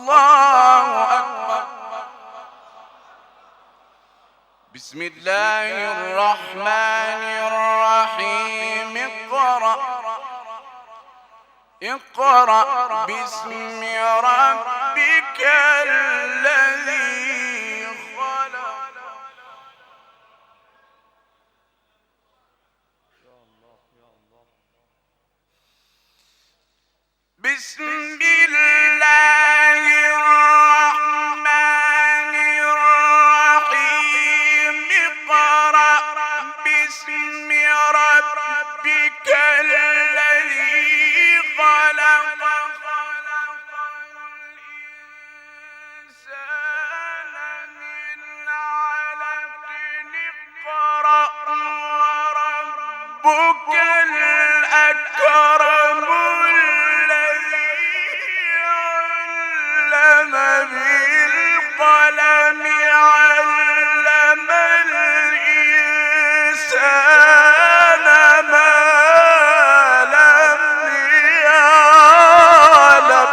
اللہ اکبر۔ بسم اللہ الرحمن الرحیم۔ اقرأ باسم ربک الذی خلق۔ بسم اللہ الرحمن الرحیم۔ اقرأ باسم ربک الذی خلق، خلق الانسان من علق۔ اقرأ وربک الاکرم بالقلم، علم الإنسان ما لم يعلم۔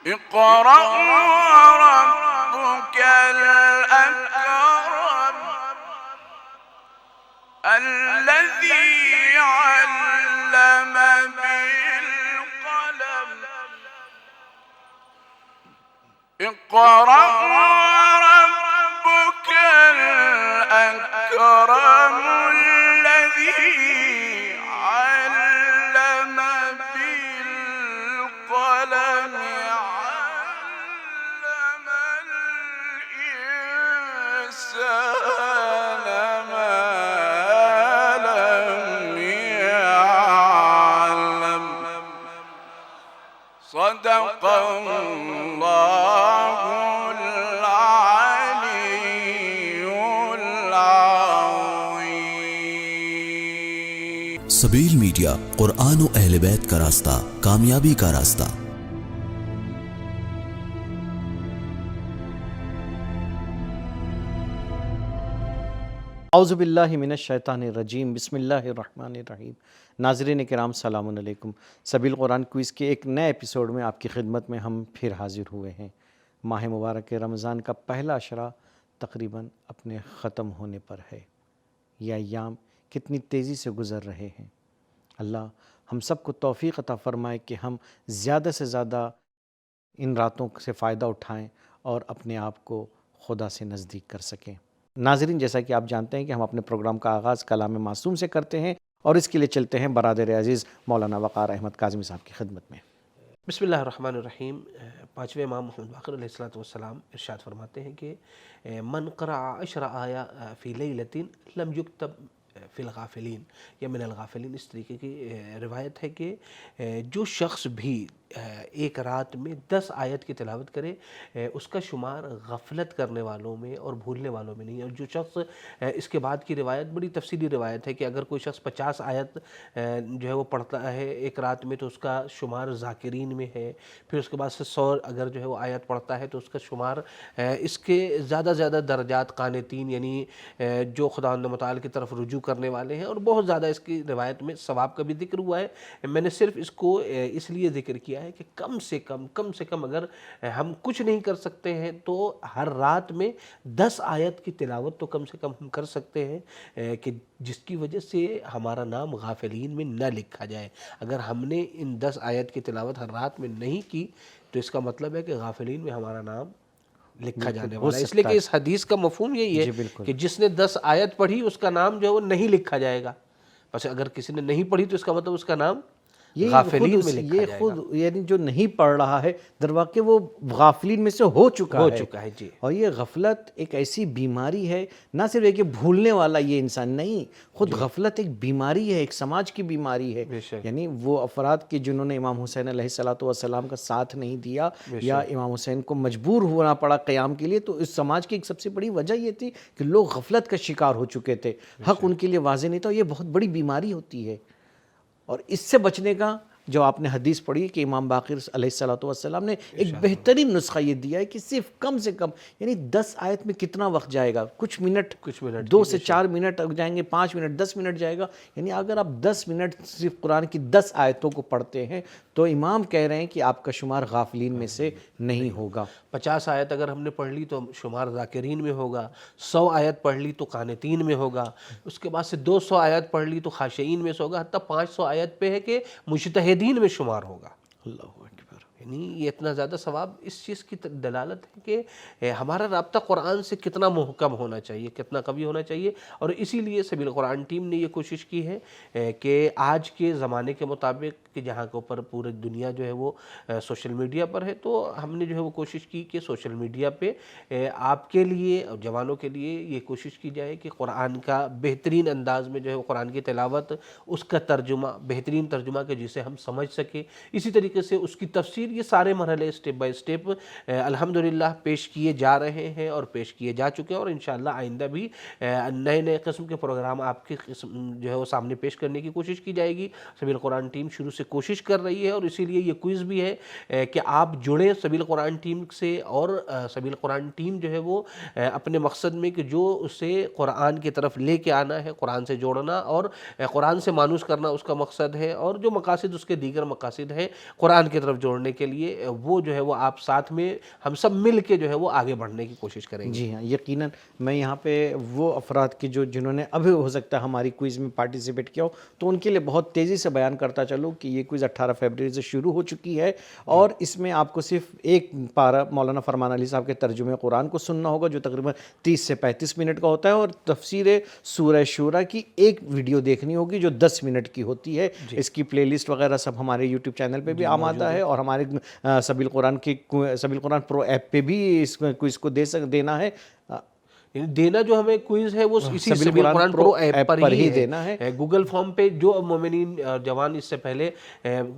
اقرأ وربك الأكرم الذي علم بالقلم۔ اقرأ وربك الأكرم الذي علم بالقلم، علم الإنسان ما لم يعلم۔ صدق اللہ العلی العظیم۔ سبیل میڈیا، قرآن و اہل بیت کا راستہ، کامیابی کا راستہ۔ اعوذ باللہ من الشیطان الرجیم، بسم اللہ الرحمن الرحیم۔ ناظرین کرام السلام علیکم۔ سبیل قرآن کوئز کے ایک نئے ایپیسوڈ میں آپ کی خدمت میں ہم پھر حاضر ہوئے ہیں۔ ماہ مبارک رمضان کا پہلا عشرہ تقریباً اپنے ختم ہونے پر ہے۔ یہ ایام کتنی تیزی سے گزر رہے ہیں۔ اللہ ہم سب کو توفیق عطا فرمائے کہ ہم زیادہ سے زیادہ ان راتوں سے فائدہ اٹھائیں اور اپنے آپ کو خدا سے نزدیک کر سکیں۔ ناظرین، جیسا کہ آپ جانتے ہیں کہ ہم اپنے پروگرام کا آغاز کلام معصوم سے کرتے ہیں اور اس کے لیے چلتے ہیں برادر عزیز مولانا وقار احمد کاظمی صاحب کی خدمت میں۔ بسم اللہ الرحمن الرحیم۔ پانچویں امام محمد باقر علیہ السلام ارشاد فرماتے ہیں کہ من قرأ 10 آیہ فی لیلۃ لم یکتب فی الغافلین یا من الغافلین، اس طریقے کی روایت ہے کہ جو شخص بھی ایک رات میں 10 آیت کی تلاوت کرے اس کا شمار غفلت کرنے والوں میں اور بھولنے والوں میں نہیں ہے۔ اور جو شخص اس کے بعد کی روایت بڑی تفصیلی روایت ہے کہ اگر کوئی شخص 50 آیت جو ہے وہ پڑھتا ہے ایک رات میں تو اس کا شمار ذاکرین میں ہے، پھر اس کے بعد سے 100 اگر جو ہے وہ آیت پڑھتا ہے تو اس کا شمار اس کے زیادہ زیادہ درجات قانتین، یعنی جو خداوند متعال کی طرف رجوع کرنے والے ہیں، اور بہت زیادہ اس کی روایت میں ثواب کا بھی ذکر ہوا ہے۔ میں نے صرف اس کو اس لیے ذکر کیا ہے کہ کم سے کم اگر ہم کچھ نہیں کر سکتے ہیں تو ہر رات میں 10 آیت کی تلاوت تو کم سے کم ہم کر سکتے ہیں کہ جس کی وجہ سے ہمارا نام غافلین میں نہ لکھا جائے۔ اگر ہم نے ان 10 آیت کی تلاوت ہر رات میں نہیں کی تو اس کا مطلب ہے کہ غافلین میں ہمارا نام لکھا جانے والا ہے۔ اس لیے کہ اس حدیث کا مفہوم یہی ہے کہ جس نے 10 آیت پڑھی اس کا نام جو ہے وہ نہیں لکھا جائے گا۔ بس اگر کسی نے نہیں پڑھی تو اس کا مطلب اس کا نام غافلین میں لکھا جائے گا۔ یعنی جو نہیں پڑھ رہا ہے در واقع وہ غافلین میں سے ہو چکا ہے جی۔ اور یہ غفلت ایک ایسی بیماری ہے، نہ صرف ایک بھولنے والا یہ انسان نہیں، خود غفلت ایک بیماری ہے، ایک سماج کی بیماری ہے۔ یعنی وہ افراد کے جنہوں نے امام حسین علیہ السلام کا ساتھ نہیں دیا یا امام حسین کو مجبور ہونا پڑا قیام کے لیے، تو اس سماج کی ایک سب سے بڑی وجہ یہ تھی کہ لوگ غفلت کا شکار ہو چکے تھے، حق ان کے لیے واضح نہیں تھا۔ یہ بہت بڑی بیماری ہوتی ہے اور اس سے بچنے کا جو آپ نے حدیث پڑھی کہ امام باقر علیہ الصلوۃ والسلام نے ایک بہترین نسخہ یہ دیا ہے کہ صرف کم سے کم یعنی 10 آیت میں کتنا وقت جائے گا، کچھ منٹ 2 سے 4 منٹ جائیں گے، 5 منٹ 10 منٹ جائے گا. یعنی اگر آپ 10 منٹ صرف قرآن کی 10 آیتوں کو پڑھتے ہیں تو امام کہہ رہے ہیں کہ آپ کا شمار غافلین میں سے نہیں ہوگا. 50 آیت اگر ہم نے پڑھ لی تو شمار ذاکرین میں ہوگا، 100 آیت پڑھ لی تو قانتین میں ہوگا، اس کے بعد سے 200 آیت پڑھ لی تو خاشعین میں سے ہوگا، حتیٰ 500 آیت پہ ہے کہ مجتہدین میں شمار ہوگا. اللہ اکبر. یعنی یہ اتنا زیادہ ثواب اس چیز کی دلالت ہے کہ ہمارا رابطہ قرآن سے کتنا محکم ہونا چاہیے، کتنا قوی ہونا چاہیے. اور اسی لیے سبیل قرآن ٹیم نے یہ کوشش کی ہے کہ آج کے زمانے کے مطابق کہ جہاں کے اوپر پورے دنیا جو ہے وہ سوشل میڈیا پر ہے، تو ہم نے جو ہے وہ کوشش کی کہ سوشل میڈیا پہ آپ کے لیے اور جوانوں کے لیے یہ کوشش کی جائے کہ قرآن کا بہترین انداز میں جو ہے وہ قرآن کی تلاوت، اس کا ترجمہ، بہترین ترجمہ کہ جسے ہم سمجھ سکیں، اسی طریقے سے اس کی تفسیر، یہ سارے مرحلے سٹیپ بائی سٹیپ الحمدللہ پیش کیے جا رہے ہیں اور پیش کیے جا چکے ہیں. اور انشاءاللہ آئندہ بھی نئے نئے قسم کے پروگرام آپ کے جو ہے وہ سامنے پیش کرنے کی کوشش کی جائے گی. سبیل قرآن ٹیم شروع سے کوشش کر رہی ہے اور اسی لیے یہ کوئز بھی ہے کہ آپ جڑیں سبیل قرآن ٹیم سے. اور سبیل قرآن ٹیم جو ہے وہ اپنے مقصد میں کہ جو اسے قرآن کی طرف لے کے آنا ہے، قرآن سے جوڑنا اور قرآن سے مانوس کرنا اس کا مقصد ہے، اور جو مقاصد اس کے دیگر مقاصد ہیں قرآن کی طرف جوڑنے کے لیے، وہ جو ہے وہ آپ ساتھ میں ہم سب مل کے جو ہے وہ آگے بڑھنے کی کوشش کریں گے. جی ہاں، یقیناً. میں یہاں پہ وہ افراد کی جنہوں نے ابھی ہو سکتا ہے ہماری کوئز میں پارٹیسپیٹ کیا ہو، تو ان کے لیے بہت تیزی سے بیان کرتا چلوں کہ یہ کوئز 18 فروری سے شروع ہو چکی ہے، اور اس میں آپ کو صرف ایک پارہ مولانا فرمان علی صاحب کے ترجمے قرآن کو سننا ہوگا جو تقریباً 30 سے 35 منٹ کا ہوتا ہے، اور تفسیر سورہ شورى کی ایک ویڈیو دیکھنی ہوگی جو 10 منٹ کی ہوتی ہے. اس کی پلے لسٹ وغیرہ سب ہمارے یوٹیوب چینل پہ بھی آمادہ ہے، اور ہمارے سبیل قرآن پرو ایپ پہ بھی اس کوئز کو دینا ہے. دینا جو ہمیں کوئز ہے وہ اسی سبیل قرآن پرو ایپ پر ہی دینا ہے. گوگل فارم پہ جو مومنین جوان اس سے پہلے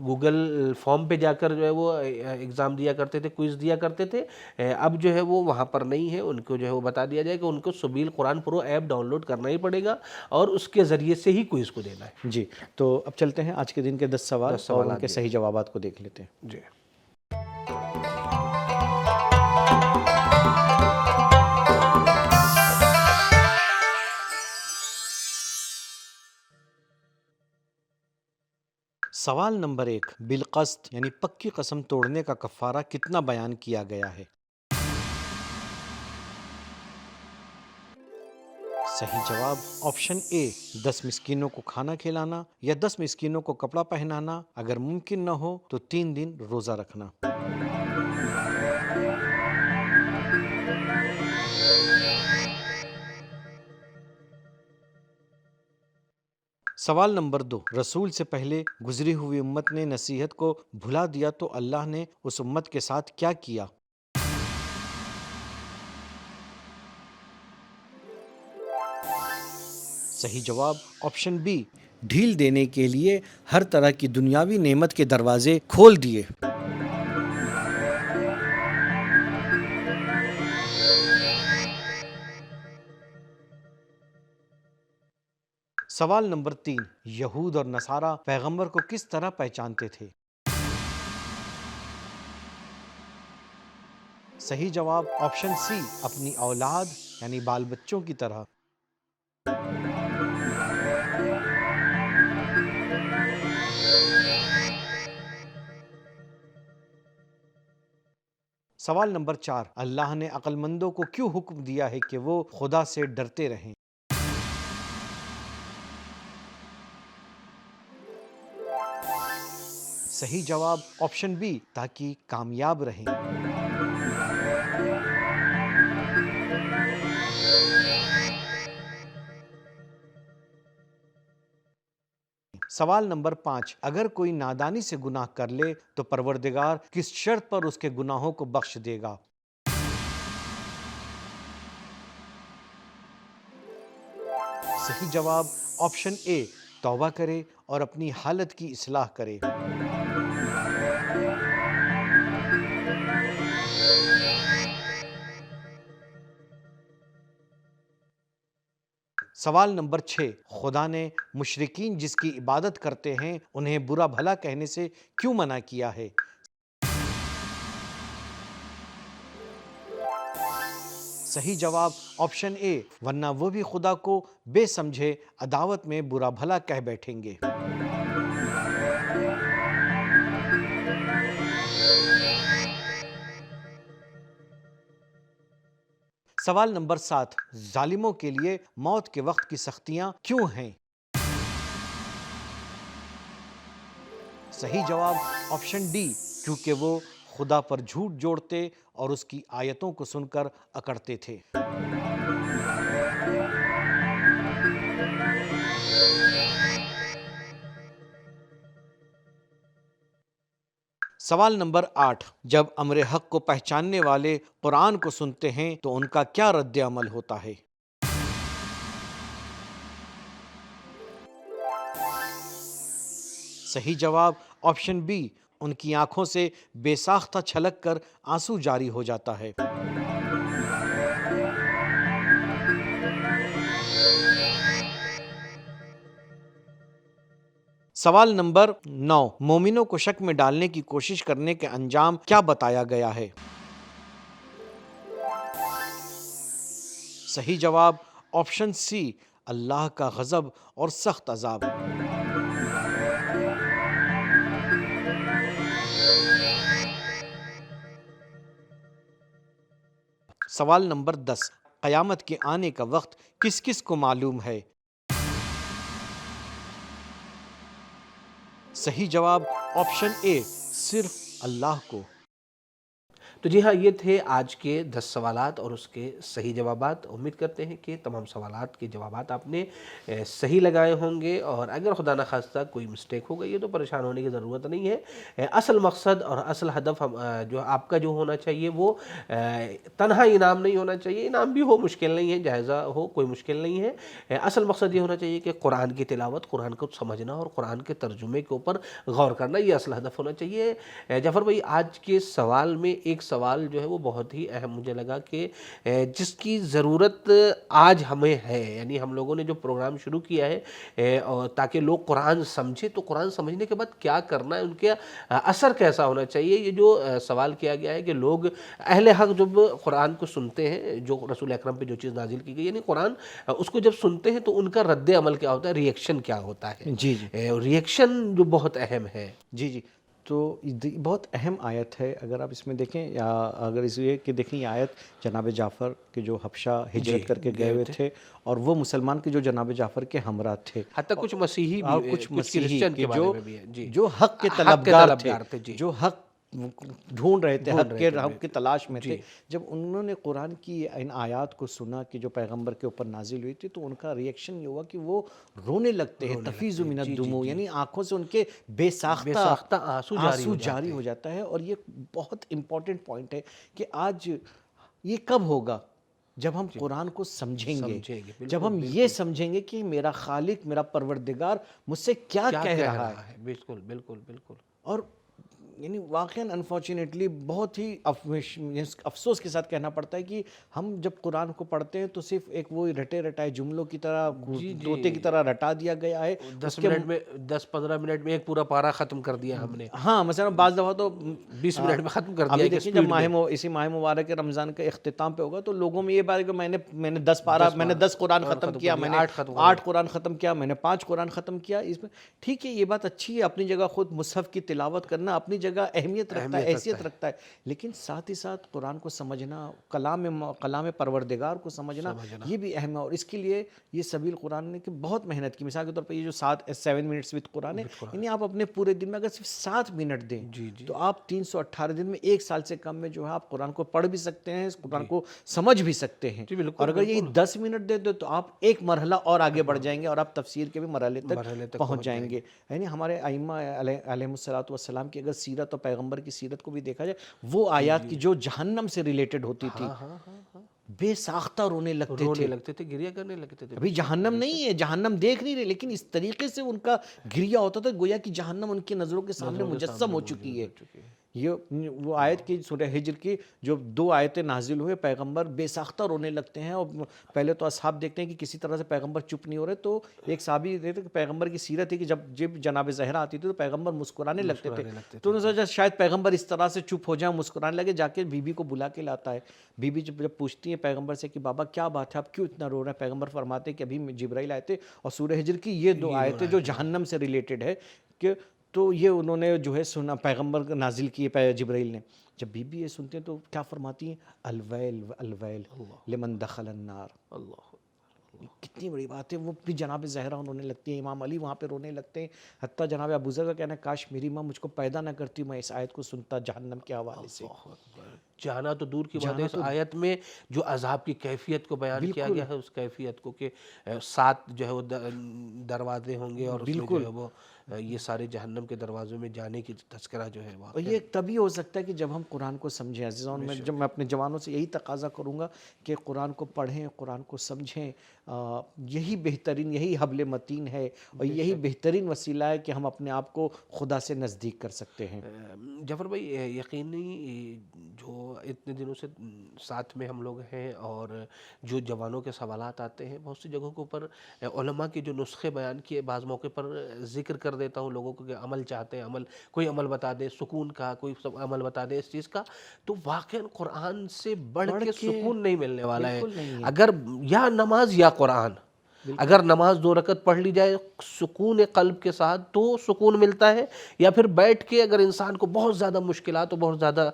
گوگل فارم پہ جا کر جو ہے وہ ایگزام دیا کرتے تھے، کوئز دیا کرتے تھے، اب جو ہے وہ وہاں پر نہیں ہے. ان کو جو ہے وہ بتا دیا جائے کہ ان کو سبیل قرآن پرو ایپ ڈاؤن لوڈ کرنا ہی پڑے گا اور اس کے ذریعے سے ہی کوئز کو دینا ہے. جی تو اب چلتے ہیں آج کے دن کے 10 سوال اور ان کے صحیح جوابات کو دیکھ لیتے ہیں. جی سوال نمبر 1، بالقصد یعنی پکی قسم توڑنے کا کفارہ کتنا بیان کیا گیا ہے؟ صحیح جواب آپشن اے 10 مسکینوں کو کھانا کھلانا یا 10 مسکینوں کو کپڑا پہنانا، اگر ممکن نہ ہو تو 3 دن روزہ رکھنا. سوال نمبر 2، رسول سے پہلے گزری ہوئی امت نے نصیحت کو بھلا دیا تو اللہ نے اس امت کے ساتھ کیا کیا؟ صحیح جواب آپشن بی ڈھیل دینے کے لیے ہر طرح کی دنیاوی نعمت کے دروازے کھول دیے. سوال نمبر 3، یہود اور نصارہ پیغمبر کو کس طرح پہچانتے تھے؟ صحیح جواب آپشن سی اپنی اولاد یعنی بال بچوں کی طرح. سوال نمبر 4، اللہ نے عقل مندوں کو کیوں حکم دیا ہے کہ وہ خدا سے ڈرتے رہیں؟ صحیح جواب آپشن بی تاکہ کامیاب رہیں. سوال نمبر 5، اگر کوئی نادانی سے گناہ کر لے تو پروردگار کس شرط پر اس کے گناہوں کو بخش دے گا؟ صحیح جواب آپشن اے توبہ کرے اور اپنی حالت کی اصلاح کرے. سوال نمبر 6، خدا نے مشرکین جس کی عبادت کرتے ہیں انہیں برا بھلا کہنے سے کیوں منع کیا ہے؟ صحیح جواب آپشن اے، ورنہ وہ بھی خدا کو بے سمجھے عداوت میں برا بھلا کہہ بیٹھیں گے۔ سوال نمبر 7، ظالموں کے لیے موت کے وقت کی سختیاں کیوں ہیں؟ صحیح جواب آپشن ڈی، کیونکہ وہ خدا پر جھوٹ جوڑتے اور اس کی آیتوں کو سن کر اکڑتے تھے۔ سوال نمبر 8، جب امر حق کو پہچاننے والے قرآن کو سنتے ہیں تو ان کا کیا رد عمل ہوتا ہے؟ صحیح جواب آپشن بی، ان کی آنکھوں سے بے ساختہ چھلک کر آنسو جاری ہو جاتا ہے۔ سوال نمبر 9، مومنوں کو شک میں ڈالنے کی کوشش کرنے کے انجام کیا بتایا گیا ہے؟ صحیح جواب آپشن سی، اللہ کا غضب اور سخت عذاب۔ سوال نمبر 10، قیامت کے آنے کا وقت کس کس کو معلوم ہے؟ صحیح جواب آپشن اے، صرف اللہ کو۔ تو جی ہاں، یہ تھے آج کے 10 سوالات اور اس کے صحیح جوابات۔ امید کرتے ہیں کہ تمام سوالات کے جوابات آپ نے صحیح لگائے ہوں گے، اور اگر خدا نخواستہ کوئی مسٹیک ہو گئی ہے تو پریشان ہونے کی ضرورت نہیں ہے۔ اصل مقصد اور اصل ہدف جو آپ کا جو ہونا چاہیے وہ تنہا انعام نہیں ہونا چاہیے، انعام بھی ہو مشکل نہیں ہے، جائزہ ہو کوئی مشکل نہیں ہے۔ اصل مقصد یہ ہونا چاہیے کہ قرآن کی تلاوت، قرآن کو سمجھنا اور قرآن کے ترجمے کے اوپر غور کرنا، یہ اصل ہدف ہونا چاہیے۔ جعفر بھائی، آج کے سوال میں ایک سوال جو ہے وہ بہت ہی اہم مجھے لگا کہ جس کی ضرورت آج ہمیں ہے، یعنی ہم لوگوں نے جو پروگرام شروع کیا ہے تاکہ لوگ قرآن سمجھے، تو قرآن سمجھنے کے بعد کیا کرنا ہے، ان کے اثر کیسا ہونا چاہیے، یہ جو سوال کیا گیا ہے کہ لوگ اہل حق جب قرآن کو سنتے ہیں، جو رسول اکرم پہ جو چیز نازل کی گئی یعنی قرآن، اس کو جب سنتے ہیں تو ان کا رد عمل کیا ہوتا ہے، ریئیکشن کیا ہوتا ہے؟ جی ریئیکشن جو بہت اہم ہے۔ جی تو بہت اہم آیت ہے۔ اگر آپ اس میں دیکھیں، یا اگر اس یہ کہ دیکھیں، یہ آیت جناب جعفر کے جو حبشہ ہجرت کر کے گئے ہوئے تھے، اور وہ مسلمان کے جو جناب جعفر کے ہمراہ تھے، حتیٰ کچھ مسیحی بھی، کچھ مسیحی کے جو بھی ہیں جو حق کے طلبگار تھے، جی، جو حق ڈھونڈ رہے تھے، حق کی تلاش میں تھے، جب انہوں نے قرآن کی ان آیات کو سنا کہ جو پیغمبر کے اوپر نازل ہوئی تھی، تو ان کا ریئیکشن یہ ہوا کہ وہ رونے لگتے ہیں، تفیض من الدموع، یعنی آنکھوں سے ان کے بے ساختہ آنسو جاری ہو جاتا ہے۔ اور یہ بہت امپورٹنٹ پوائنٹ ہے کہ آج یہ کب ہوگا؟ جب ہم قرآن کو سمجھیں گے، جب ہم یہ سمجھیں گے کہ میرا خالق، میرا پروردگار مجھ سے کیا کہہ رہا ہے۔ بالکل بالکل بالکل۔ اور یعنی واقعاً انفارچونیٹلی بہت ہی افسوس کے ساتھ کہنا پڑتا ہے کہ ہم جب قرآن کو پڑھتے ہیں تو صرف ایک وہ رٹے رٹائے جملوں کی طرح، طوطے کی طرح رٹا دیا گیا ہے۔ 10-15 منٹ میں ایک پورا پارہ ختم کر دیا ہم نے۔ ہاں، مثلا بعض دفعہ تو 20 منٹ میں ختم کر دیا۔ ابھی دیکھیں، جب اسی ماہ مبارک رمضان کا اختتام پہ ہوگا تو لوگوں میں یہ بات ہے کہ میں نے 10 پارہ، میں نے 10 قرآن ختم کیا، میں نے 8 قرآن ختم کیا، میں نے 5 قرآن ختم کیا۔ اس میں ٹھیک ہے، یہ بات اچھی ہے، اپنی جگہ خود مصحف کی تلاوت کرنا اپنی جگہ اہمیت رکھتا ہے، حیثیت رکھتا ہے، لیکن ساتھ ہی ساتھ قرآن کو سمجھنا، کلام پروردگار کو سمجھنا، یہ بھی اہم ہے۔ اور اس کے لیے یہ سبیل قرآن نے کہ بہت محنت کی۔ مثال کے طور پر یہ جو 7 منٹس وتھ قرآن ہے، یعنی آپ اپنے پورے دن میں اگر صرف 7 منٹ دیں تو آپ 318 دن میں 1 سال سے کم میں جو ہے آپ قرآن کو پڑھ بھی سکتے ہیں، قرآن کو سمجھ بھی سکتے ہیں۔ اور اگر یہی 10 منٹ دے دو تو آپ ایک مرحلہ اور آگے بڑھ جائیں گے اور آپ تفسیر کے بھی مرحلے تک پہنچ جائیں گے۔ یعنی ہمارے ائمہ علیہم الصلوۃ کی اگر سیرت اور پیغمبر کی سیرت کو بھی دیکھا جائے، وہ آیات کی جو جہنم سے ریلیٹڈ ہوتی تھی، بے ساختہ رونے لگتے تھے، گریہ کرنے لگتے تھے۔ ابھی جہنم نہیں ہے، جہنم دیکھ نہیں رہے، لیکن اس طریقے سے ان کا گریہ ہوتا تھا گویا کہ جہنم ان کی نظروں کے سامنے مجسم ہو چکی ہے۔ یہ وہ آیت کی سورہ ہجر کی جو 2 آیتیں نازل ہوئے، پیغمبر بے ساختہ رونے لگتے ہیں، اور پہلے تو اصحاب دیکھتے ہیں کہ کسی طرح سے پیغمبر چپ نہیں ہو رہے، تو ایک صحابی دیکھتے کہ پیغمبر کی سیرت تھی کہ جب جناب زہرا آتی تھی تو پیغمبر مسکرانے لگتے تھے، تو انہوں نے سوچا شاید پیغمبر اس طرح سے چپ ہو جائیں، مسکرانے لگے، جا کے بی بی کو بلا کے لاتا ہے، بی بی جب پوچھتی ہیں پیغمبر سے کہ بابا کیا بات ہے، آپ کیوں اتنا رو رہے ہیں، پیغمبر فرماتے ہیں کہ ابھی جبرائیل آئے تھے اور سورہ ہجر کی یہ 2 آیتیں جو جہنم سے ریلیٹڈ ہے کہ تو یہ انہوں نے جو ہے سنا، پیغمبر کو نازل کیے جبرائیل نے۔ جب بی بی یہ سنتے ہیں تو کیا فرماتی ہیں؟ الویل الویل لمن دخل النار۔ اللہ کتنی بڑی بات ہے، وہ بھی جناب زہرا رونے لگتی ہیں، امام علی وہاں پہ رونے لگتے ہیں، حتیٰ جناب ابو ذر کا کہنا ہے کاش میری ماں مجھ کو پیدا نہ کرتی، میں اس آیت کو سنتا جہنم کے حوالے سے۔ جانا تو دور کی بات ہے، اس آیت میں جو عذاب کی کیفیت کو بیان کیا گیا ہے، اس کیفیت کو کہ 7 جو ہے وہ دروازے ہوں گے، اور اس میں جو ہے وہ یہ سارے جہنم کے دروازوں میں جانے کی تذکرہ جو ہے اور یہ تبھی ہو سکتا ہے کہ جب ہم قرآن کو سمجھیں عزیزان، میں اپنے جوانوں سے یہی تقاضا کروں گا کہ قرآن کو پڑھیں، قرآن کو سمجھیں، یہی بہترین، یہی حبل متین ہے، اور یہی بہترین وسیلہ ہے کہ ہم اپنے آپ کو خدا سے نزدیک کر سکتے ہیں۔ جعفر بھائی، یقینی جو اتنے دنوں سے ساتھ میں ہم لوگ ہیں، اور جو جوانوں کے سوالات آتے ہیں، بہت سی جگہوں کے اوپر علماء کے جو نسخے بیان کیے، بعض موقع پر ذکر کر دیتا ہوں لوگوں کو کہ عمل چاہتے ہیں، کوئی عمل بتا دے سکون کا، کوئی عمل بتا دے اس چیز کا، تو واقعاً قرآن سے بڑھ کے سکون نہیں ملنے والا ہے، اگر یا نماز یا قرآن، اگر نماز 2 رکعت پڑھ لی جائے سکون قلب کے ساتھ تو سکون ملتا ہے، یا پھر بیٹھ کے اگر انسان کو بہت زیادہ مشکلات و بہت زیادہ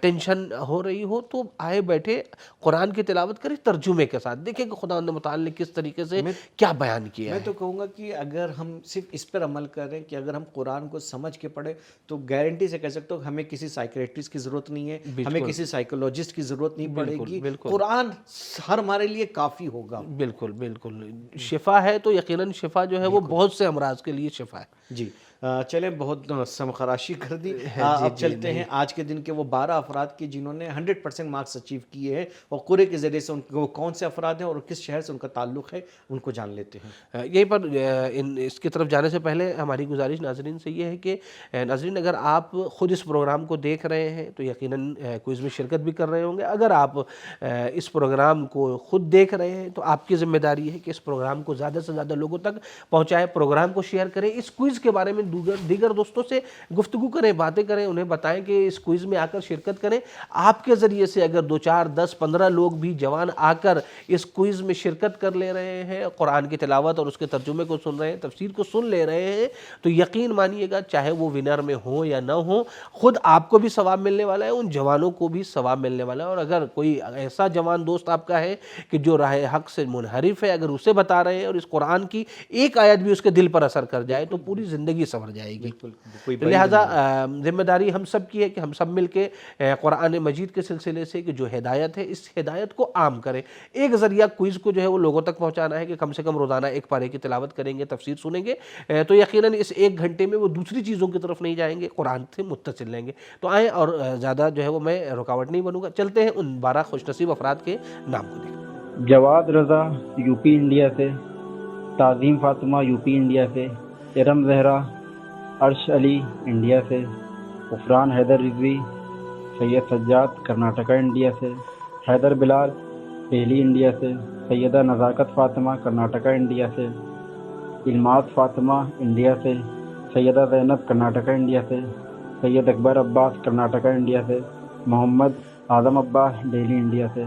ٹینشن ہو رہی ہو تو آئے بیٹھے قرآن کی تلاوت کرے ترجمے کے ساتھ، دیکھیں کہ خدا متعال نے کس طریقے سے کیا بیان کیا ہے۔ میں تو کہوں گا کہ اگر ہم صرف اس پر عمل کریں کہ اگر ہم قرآن کو سمجھ کے پڑھیں تو گارنٹی سے کہہ سکتا ہوں ہمیں کسی سائیکریٹسٹ کی ضرورت نہیں ہے، ہمیں کسی سائیکولوجسٹ کی ضرورت نہیں پڑے گی، قرآن ہر ہمارے لیے کافی ہوگا۔ بالکل بالکل، شفا ہے تو یقیناً شفا جو ہے وہ بہت سے امراض کے لیے شفا ہے۔ جی چلیں، بہت سمخراشی کر دی، اب چلتے ہیں آج کے دن کے وہ 12 افراد کی جنہوں نے 100% مارکس اچیو کیے ہیں، اور قرے کے ذریعے سے وہ کون سے افراد ہیں اور کس شہر سے ان کا تعلق ہے ان کو جان لیتے ہیں۔ یہیں پر اس کی طرف جانے سے پہلے ہماری گزارش ناظرین سے یہ ہے کہ ناظرین، اگر آپ خود اس پروگرام کو دیکھ رہے ہیں تو یقیناً کوئز میں شرکت بھی کر رہے ہوں گے، اگر آپ اس پروگرام کو خود دیکھ رہے ہیں تو آپ کی ذمہ داری ہے کہ اس پروگرام کو زیادہ سے زیادہ لوگوں تک پہنچائیں، پروگرام کو شیئر کریں، اس کوئز کے بارے میں دیگر دوستوں سے گفتگو کریں، باتیں کریں، انہیں بتائیں کہ اس کوئز میں آ کر شرکت کریں۔ آپ کے ذریعے سے اگر 2 4 10 15 لوگ بھی جوان آ کر اس کوئز میں شرکت کر لے رہے ہیں، قرآن کی تلاوت اور اس کے ترجمے کو سن رہے ہیں، تفسیر کو سن لے رہے ہیں، تو یقین مانیے گا چاہے وہ ونر میں ہوں یا نہ ہوں، خود آپ کو بھی ثواب ملنے والا ہے، ان جوانوں کو بھی ثواب ملنے والا ہے۔ اور اگر کوئی ایسا جوان دوست آپ کا ہے کہ جو راہ حق سے منحرف ہے، اگر اسے بتا رہے ہیں اور اس قرآن کی ایک آیت بھی اس کے دل پر اثر کر جائے تو پوری زندگی سنور جائے گی۔ لہذا ذمہ داری ہم سب کی ہے کہ ہم سب مل کے قرآن مجید کے سلسلے سے کہ جو ہدایت ہے اس ہدایت کو عام کریں۔ ایک ذریعہ کوئز کو جو ہے وہ لوگوں تک پہنچانا ہے کہ کم سے کم روزانہ 1 پارے کی تلاوت کریں گے، تفسیر سنیں گے، تو یقیناً اس 1 گھنٹے میں وہ دوسری چیزوں کی طرف نہیں جائیں گے، قرآن سے متصل رہیں گے۔ تو آئیں، اور زیادہ جو ہے وہ میں رکاوٹ نہیں بنوں گا، چلتے ہیں ان 12 خوش نصیب افراد کے نام کو دیکھیں۔ جواد رضا یو پی انڈیا سے، تعظیم فاطمہ یو پی انڈیا سے، ارم زہرا عرش علی انڈیا سے، غفران حیدر رضوی سید سجاد کرناٹکا انڈیا سے، حیدر بلال دہلی انڈیا سے، سیدہ نزاکت فاطمہ کرناٹکا انڈیا سے، علمات فاطمہ انڈیا سے، سیدہ زینب کرناٹکا انڈیا سے، سید اکبر عباس کرناٹکا انڈیا سے، محمد اعظم عباس دہلی انڈیا سے۔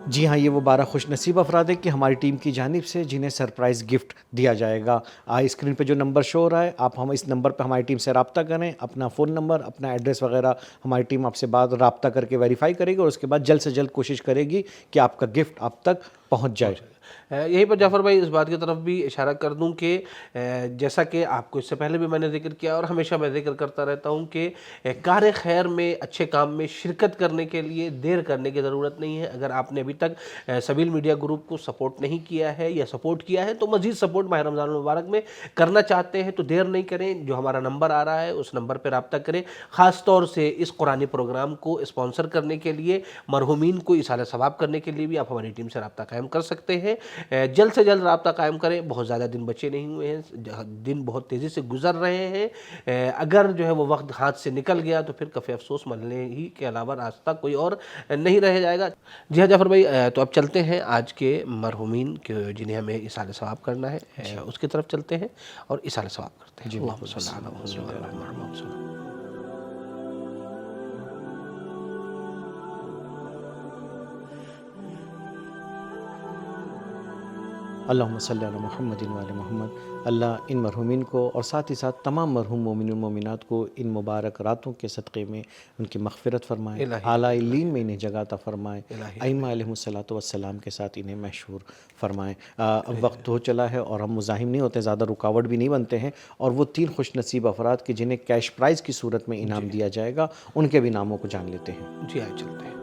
جی ہاں، یہ وہ 12 خوش نصیب افراد ہیں کہ ہماری ٹیم کی جانب سے جنہیں سرپرائز گفٹ دیا جائے گا۔ اسکرین پہ جو نمبر شو ہو رہا ہے، آپ ہم اس نمبر پہ ہماری ٹیم سے رابطہ کریں، اپنا فون نمبر، اپنا ایڈریس وغیرہ ہماری ٹیم آپ سے رابطہ کر کے ویریفائی کرے گی، اور اس کے بعد جلد سے جلد کوشش کرے گی کہ آپ کا گفٹ آپ تک پہنچ جائے۔ یہیں پر جعفر بھائی اس بات کی طرف بھی اشارہ کر دوں کہ جیسا کہ آپ کو اس سے پہلے بھی میں نے ذکر کیا اور ہمیشہ میں ذکر کرتا رہتا ہوں کہ کار خیر میں، اچھے کام میں شرکت کرنے کے لیے دیر کرنے کی ضرورت نہیں ہے۔ اگر آپ نے ابھی تک سبیل میڈیا گروپ کو سپورٹ نہیں کیا ہے یا سپورٹ کیا ہے تو مزید سپورٹ ماہ رمضان المبارک میں کرنا چاہتے ہیں تو دیر نہیں کریں، جو ہمارا نمبر آ رہا ہے اس نمبر پہ رابطہ کریں۔ خاص طور سے اس قرآنی پروگرام کو اسپانسر کرنے کے لیے، مرحومین کو ایصال ثواب کرنے کے لیے بھی آپ ہماری ٹیم سے رابطہ کریں۔ قائم کر سکتے ہیں. جلد سے جلد رابطہ قائم کریں. بہت زیادہ دن بچے نہیں ہوئے ہیں, دن بہت تیزی سے گزر رہے ہیں. اگر جو ہے وہ وقت ہاتھ سے نکل گیا تو پھر کف افسوس ملنے ہی کے علاوہ راستہ کوئی اور نہیں رہ جائے گا. جی ہاں جعفر بھائی, تو اب چلتے ہیں آج کے مرحومین جنہیں ہمیں ایصال ثواب کرنا ہے, اس کی طرف چلتے ہیں اور ایصال ثواب کرتے ہیں. اللہم صلی علی محمد. اللہم صلی علی محمد وعلی محمد. اللہ ان مرحومین کو اور ساتھ ہی ساتھ تمام مرحوم مومنین و مومنات کو ان مبارک راتوں کے صدقے میں ان کی مغفرت فرمائے, اعلیٰ علین میں انہیں جگہ عطا فرمائے, ائمہ علیہم الصلاۃ والسلام کے ساتھ انہیں محشور فرمائے. اب وقت ہو چلا ہے اور ہم مزاحم نہیں ہوتے, زیادہ رکاوٹ بھی نہیں بنتے ہیں, اور وہ 3 خوش نصیب افراد کے جنہیں کیش پرائز کی صورت میں انعام دیا جائے گا, ان کے بھی ناموں کو جان لیتے ہیں. جی آئے چلتے ہیں.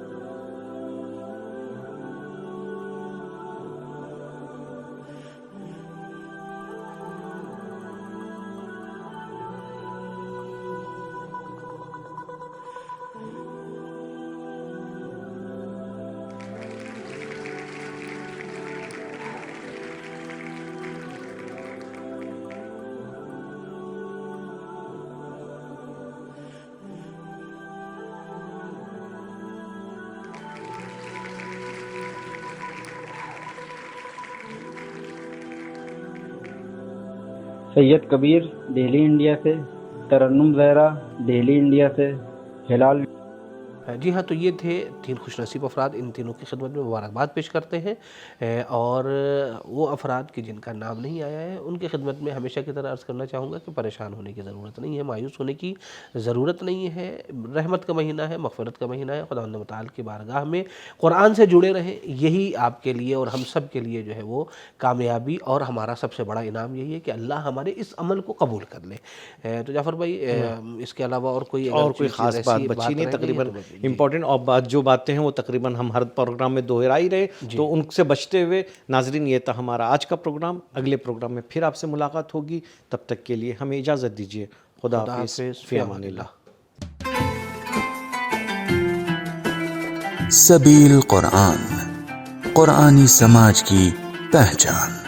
سید کبیر دہلی انڈیا سے, ترنم زہرا دہلی انڈیا سے, ہلال. جی ہاں, تو یہ تھے 3 خوش نصیب افراد. ان تینوں کی خدمت میں مبارکباد پیش کرتے ہیں, اور وہ افراد کی جن کا نام نہیں آیا ہے ان کی خدمت میں ہمیشہ کی طرح عرض کرنا چاہوں گا کہ پریشان ہونے کی ضرورت نہیں ہے, مایوس ہونے کی ضرورت نہیں ہے. رحمت کا مہینہ ہے, مغفرت کا مہینہ ہے. خداوند متعال کی بارگاہ میں قرآن سے جڑے رہیں, یہی آپ کے لیے اور ہم سب کے لیے جو ہے وہ کامیابی اور ہمارا سب سے بڑا انعام یہی ہے کہ اللہ ہمارے اس عمل کو قبول کر لے. تو جعفر بھائی, اس کے علاوہ اور کوئی خاص بات بچی نہیں, تقریباً امپورٹنٹ اور جو باتیں ہیں وہ تقریباً ہم ہر پروگرام میں دہرا ہی رہے, تو ان سے بچتے ہوئے ناظرین یہ تھا ہمارا آج کا پروگرام. اگلے پروگرام میں پھر آپ سے ملاقات ہوگی, تب تک کے لیے ہمیں اجازت دیجیے. خدا حافظ, فی امان اللہ. سبیل قرآن, قرآنی سماج کی پہچان.